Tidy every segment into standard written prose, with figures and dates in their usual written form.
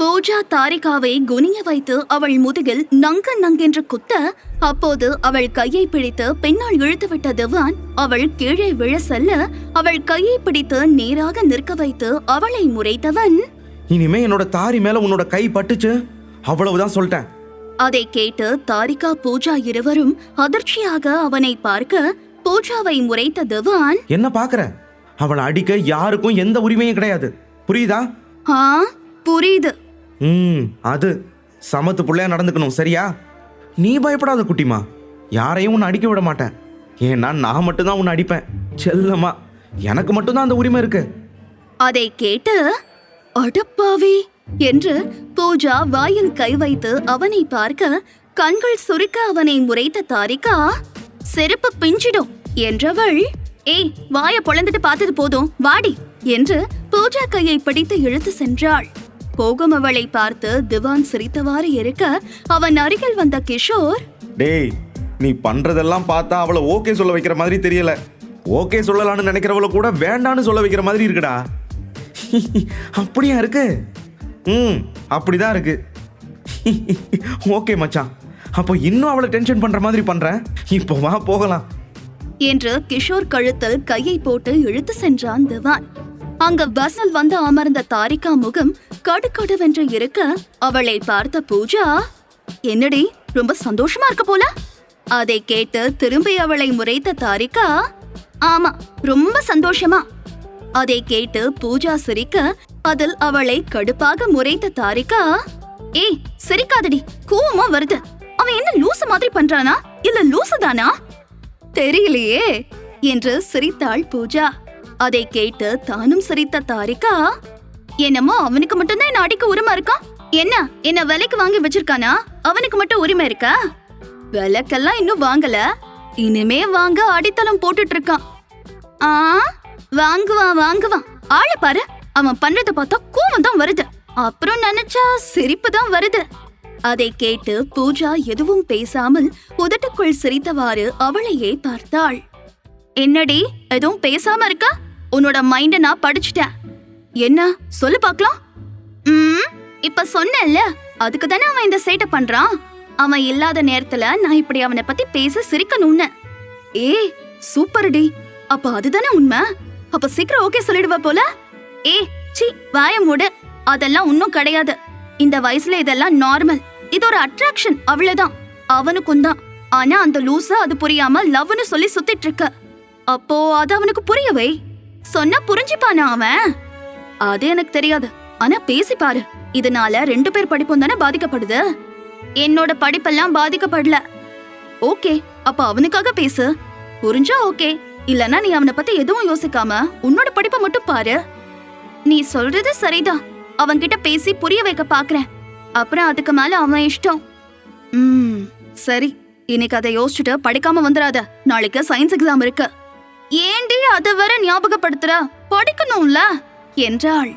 பூஜா தாரிகாவை குனிய வைத்து அவள் முதுகில் நங்கென்று குத்த, அப்போது அவள் கையை பிடித்து பின்னால் இழுத்துவிட்ட திவான் அவள் கீழே விழ செல்ல அவள் கையை பிடித்து நேராக நிற்க வைத்து அவளை முறைத்தவன், இனிமே என்னோட தாரி மேல உன்னோட கை பட்டுச்சு, அவ்வளவுதான் சொல்லிட்டேன். அதை கேட்டு தாரிகா பூஜா இருவரும் அதிர்ச்சியாக அவனை பார்க்க, பூஜாவை முறைத்த திவான், என்ன பாக்குற? அவளை அடிக்க யாருக்கும் எந்த உரிமையும் கிடையாது, புரியுதா? புரியுது. அது சமத்து புள்ளையா நடந்துக்கணும், சரியா? நீ பயப்படாத குட்டிமா, யாரையும் உன்னை அடிக்க விட மாட்டேன். ஏன்னா நான் மட்டும்தான் உன்னை அடிப்பேன் செல்லம்மா, எனக்கு மட்டும்தான் அந்த உரிமை இருக்கு. அதை கேட்டு அடப்பாவி என்று பூஜா வாயில் கை வைத்து அவனை பார்க்க, கண்கள் சுருக்க அவனை முறைத்த தாரிகா, செருப்பு பிஞ்சிடும் என்றவள், ஏய் வாய பொளந்துட்டு பார்த்தது போதும் வாடி என்று பூஜா கையை பிடித்து இழுத்து சென்றாள். போகும் அவளை பார்த்து திவான் சிரித்தவாறு இருக்க, அவன் அருகில் வந்த கிஷோர், டேய் நீ பண்றதெல்லாம் பார்த்தா அவளை ஓகே சொல்ல வைக்கிற மாதிரி தெரியல. ஓகே சொல்லலான்னு நினைக்கிறவள கூட வேண்டான்னு சொல்ல வைக்கிற மாதிரி இருக்குடா. அப்படியா இருக்கு? அப்படிதான் இருக்கு. ஓகே மச்சான், அப்போ இன்னும் அவளை டென்ஷன் பண்ற மாதிரி பண்றேன், இப்போ வா போகலாம் என்று கிஷோர் கழுத்தில் கையை போட்டு இழுத்து சென்றான் திவான். அங்க பஸ்ஸில் வந்து அமர்ந்த தாரிகா முகம் கடுகடுவென்று இருக்க, அவளை பார்த்த பூஜா, என்னடி ரொம்ப சந்தோஷமா இருக்க போல? அதை கேட்டு திரும்பி அவளை முறைத்த தாரிகா, ஆமா ரொம்ப சந்தோஷமா. அதை கேட்டு பூஜா சிரிக்க, அதில் அவளை கடுப்பாக முறைத்த தாரிகா, ஏய் சிரிக்காதடி, கோவமா வருது. அவன் என்ன லூசு மாதிரி பண்றானா இல்ல லூசுதானா தெரியலையே என்று சிரித்தாள் பூஜா. அதை கேட்டு தானும் சிரித்த தாரிகா, என்னமோ அவனுக்கு மட்டும்தான் என்ன அடிக்க உரிமை இருக்கா? என்ன விலைக்கு வாங்கி வச்சிருக்கானா? அவனுக்கு மட்டும் உரிமை இருக்கா? விலைக்கெல்லாம் இன்னும் வாங்கல, இனிமே வாங்க அடித்தளம் போட்டுட்டு இருக்கான். வாங்குவான். ஆள பாரு, அவன் பண்றத பார்த்தா கோவம் தான் வருது, அப்புறம் நினைச்சா சிரிப்பு தான் வருது. அதை கேட்டு பூஜா எதுவும் பேசாமல் உதட்டுக்குள் சிரித்தவாறு அவளையே பார்த்தாள். என்னடி எதுவும் பேசாம இருக்க? உன்னோட மைண்ட நான் படிச்சுட்டேன். என்ன சொல்லு பாக்கலாம்? இப்ப சொன்னேன்ல, அதுக்கு தானே அவன் இந்த சேட்டை பண்றான். அவன் இல்லாத நேரத்துல நான் இப்படி அவனை பத்தி பேச சிரிக்கணும்னு. சூப்பர் டி, அப்ப அதுதானே உண்மை. அப்ப சீக்கிரம் ஓகே சொல்லிடுவ போல. சீ வாய மூடு, அதெல்லாம் ஒன்னும் கிடையாது. இந்த வயசுல இதெல்லாம் நார்மல், இது ஒரு அட்ராக்ஷன் அவ்வளவுதான். அவனுக்கும் தான். ஆனா அந்த லூசா அது புரியாம லவ்னு சொல்லி சுத்திட்டு இருக்க. அப்போ அது அவனுக்கு புரியவை. சொன்னா புரிஞ்சுப்பானா அவன்? அது எனக்கு தெரியாது, ஆனா பேசி பாரு. இதனால 2 பேர் படிப்பும் தானே பாதிக்கப்படுது. என்னோட படிப்பெல்லாம் பாதிக்கப்படல. ஓகே, அப்ப அவனுக்காக பேசு. புரிஞ்சா ஓகே, இல்லனா நீ அவனை பத்தி எதுவும் யோசிக்காம உன்னோட படிப்பை மட்டும் பாரு. நீ சொல்றது சரிதான், அவன்கிட்ட பேசி புரிய வைக்க பாக்குறேன். அப்புறம் அதுக்கு மேல அவன் இஷ்டம். சரி, இன்னைக்கு அதை யோசிச்சுட்டு படிக்காம வந்துடாத. நாளைக்கு சயின்ஸ் எக்ஸாம் இருக்கு. ஏண்டி அதை வர ஞாபகப்படுத்துற? படிக்கணும்ல என்றாள்.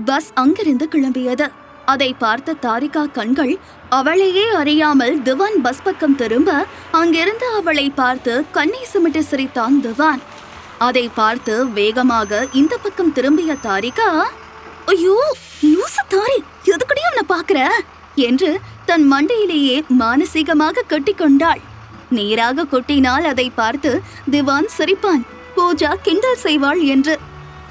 பஸ் அங்கிருந்து கிளம்பியது. அதை பார்த்த தாரிகா கண்கள் அவளையே அறியாமல் திவான் பஸ் பக்கம் திரும்ப, அங்கிருந்து அவளை பார்த்து கண்ணை சுமிட்டு சிரித்தான் திவான். அதை பார்த்து வேகமாக இந்த பக்கம் திரும்பிய தாரிகா, ஐயோ லூசு தாரி, எதுக்கடி அவனை பாக்குற என்று தன் மண்டையிலேயே மானசீகமாக கட்டிக்கொண்டாள். நேராக கொட்டினால் அதை பார்த்து திவான் சிரிப்பான், பூஜா கிண்டல் செய்வாள் என்று.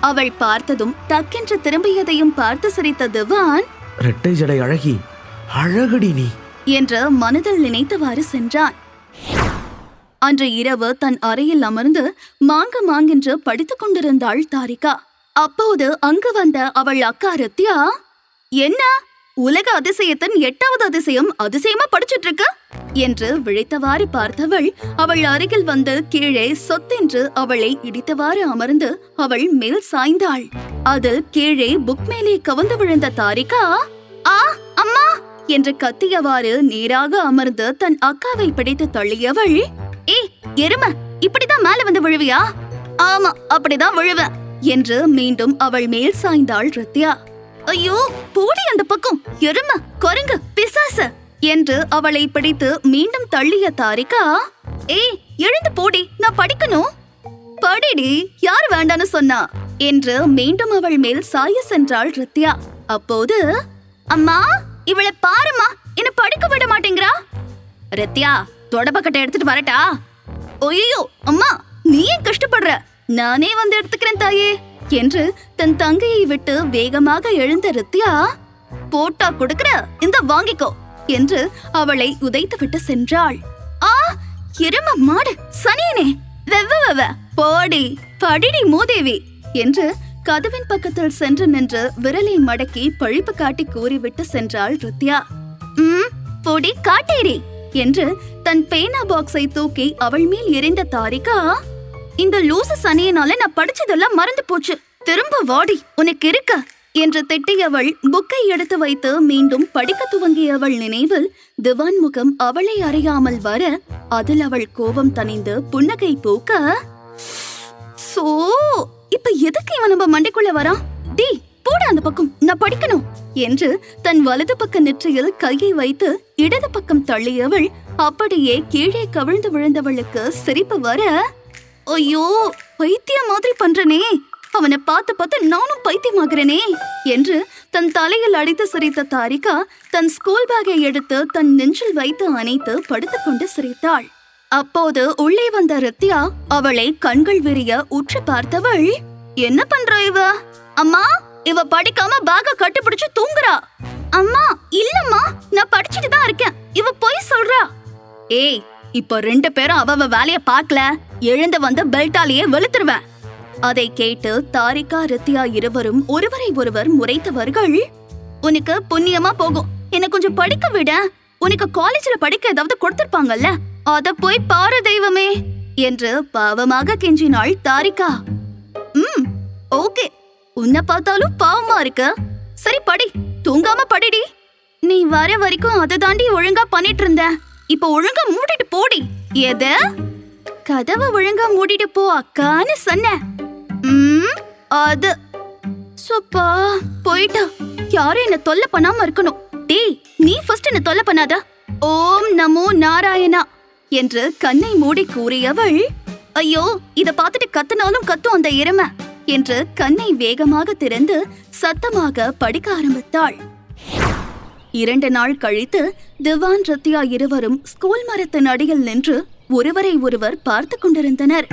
அவள் பார்த்ததும் டக்கென்று திரும்பியதையும் பார்த்து சிரித்த திவான், இரட்டை ஜடை அழகி, அழகடி நீ என்று மனதில் நினைத்தவாறு சென்றான். அன்று இரவு தன் அறையில் அமர்ந்து மாங்கென்று படித்துக் கொண்டிருந்தாள் தாரிகா. அப்போது அங்கு வந்த அவள் அக்கா ரத்யா, என்ன உலக அதிசயத்தின் 8வது அதிசயம் அதிசயமா படிச்சிட்டு இருக்க என்று விழித்தவாறு பார்த்தவள் அவள் அருகில் வந்து கீழே சொத்தென்று அவளை இடித்தவாறு அமர்ந்து அவள் மேல் சாய்ந்தாள். அதில் கீழே புக் மேலே கவர்ந்து விழுந்த தாரிகா, அம்மா என்று கத்தியவாறு நேராக அமர்ந்து தன் அக்காவை பிடித்து தள்ளியவள், எருமை இப்படிதான் மேல வந்து விழுவியா? ஆமா அப்படிதான் விழுவ என்று மீண்டும் அவள் மேல் சாய்ந்தாள் ரத்யா. ஐயோ போடி அந்த பக்கம், எருமை, குரங்கு, பிசாசு என்று அவளை பிடித்து மீண்டும் தள்ளிய தாரிகா, எழுந்து போடி, நான் படிக்கணும். படிடி, யார் வேண்டான்னு சொன்னா என்று மீண்டும் அவள் மேல் சாய சென்றாள் ரத்யா. அப்போது அம்மா இவளை பாருமா, என்ன படிக்க விட மாட்டேங்கிறா. ரத்யா தொடப்பக்கட்டை எடுத்துட்டு வரட்டா? ஐயோ அம்மா, நீ ஏன் கஷ்டப்படுற, நானே வந்து எடுத்துக்கிறேன் தாயே என்று தன் தங்கையை விட்டு வேகமாக எழுந்த ரித்யா, போட்டா கொடுக்கற, இந்த வாங்கிக்கோ என்று அவளை உதைத்துவிட்டு சென்றாள். ஆ எரும மாடு சனியனே, வெவ்வ போடி படிடி மூதேவி என்று கதவின் பக்கத்தில் சென்று நின்று விரலை மடக்கி பழிப்பு காட்டி கூறிவிட்டு சென்றாள் ரித்யா. போடி காட்டேரி என்று தன் பேனா பாக்ஸை தூக்கி அவள் மேல் எறிந்த தாரிகா, இந்த லூசு சனியனால நான் படிச்சதெல்லாம் மறந்து போச்சு, திரும்ப வாடி உனக்கு இருக்க என்று திட்டியவள் புக்கை எடுத்து வைத்து மீண்டும் படிக்க துவங்கியவள் நினைவில் திவான் முகம் அவளை அறியாமல் வர அதில் அவள் கோபம் தணிந்து புன்னகை பூக்க, சோ இப்ப எதுக்கு இவன் நம்ம மண்டைக்குள்ள வரான், டி போட அந்த பக்கம், நான் படிக்கணும் என்று தன் வலது பக்க நெற்றியில் கையை வைத்து இடது பக்கம் தள்ளியவள் அப்படியே கீழே கவிழ்ந்து விழுந்தவளுக்கு சிரிப்பு வர, ஐயோ பைத்திய மாதிரி பண்றனே, அவனை பார்த்து பார்த்து நானும் பைத்தியமாகிறேனே என்று தன் தலையில் அடித்து சிரித்த தாரிகா தன் ஸ்கூல் பேக்கை எடுத்து தன் நெஞ்சில் வைத்து அணைத்து படுத்துக்கொண்டு சிரித்தாள். அப்போது உள்ளே வந்த ரித்யா அவளை கண்கள் விரிய உற்று பார்த்தவள், என்ன பண்ற இவ? அம்மா இவ படிக்காம பேக்க கட்டிப்பிடிச்சு தூங்குறா. அம்மா இல்லம்மா, நான் படிச்சுட்டு தான் இருக்கேன், இவ பொய் சொல்றா. ஏய் இப்ப 2 பேரும் அவ வேலைய பாக்கல, எழுந்து வந்து பெல்ட்டாலேயே வெளுத்துருவேன். அதை கேட்டு தாரிகா ரித்யா இருவரும் ஒருவரை ஒருவர் முறைத்தவர்கள், உனக்கு புண்ணியமா போகும், என்ன கொஞ்சம் படிக்க விட, உனக்கு காலேஜ்ல படிக்க ஏதாவது கொடுத்திருப்பாங்கல்ல, அத போய் பாரு தெய்வமே என்று பாவமாக கெஞ்சினாள் தாரிகா. ஓகே, உன்னை பார்த்தாலும் பாவமா இருக்கு, சரி படி, தூங்காம படிடி. நீ வர வரைக்கும் அதை தாண்டி ஒழுங்கா பண்ணிட்டு இருந்த, இப்ப ஒழுங்கா மூடிட்டு போடி. எத? கதவை ஒழுங்கா மூடிட்டு போ அக்கான்னு சொன்ன. அது சப்பா போயிட்டா, யாரும் என்ன தொல்லை பண்ணாம இருக்கணும். டேய் நீ ஃபர்ஸ்ட் என்ன தொல்லை பண்ணாத. ஓம் நமோ நாராயணா என்று கண்ணை மூடி கூறியவள், ஐயோ இத பார்த்துட்டு கத்துனாலும் கத்தும் அந்த எருமை என்று கண்ணை வேகமாக திறந்து சத்தமாக படிக்க ஆரம்பித்தாள். 2 நாள் கழித்து திவான் ரித்யா இருவரும் ஸ்கூல் மரத்தின் அடியில் நின்று ஒருவரை ஒருவர் பார்த்து கொண்டிருந்தனர்.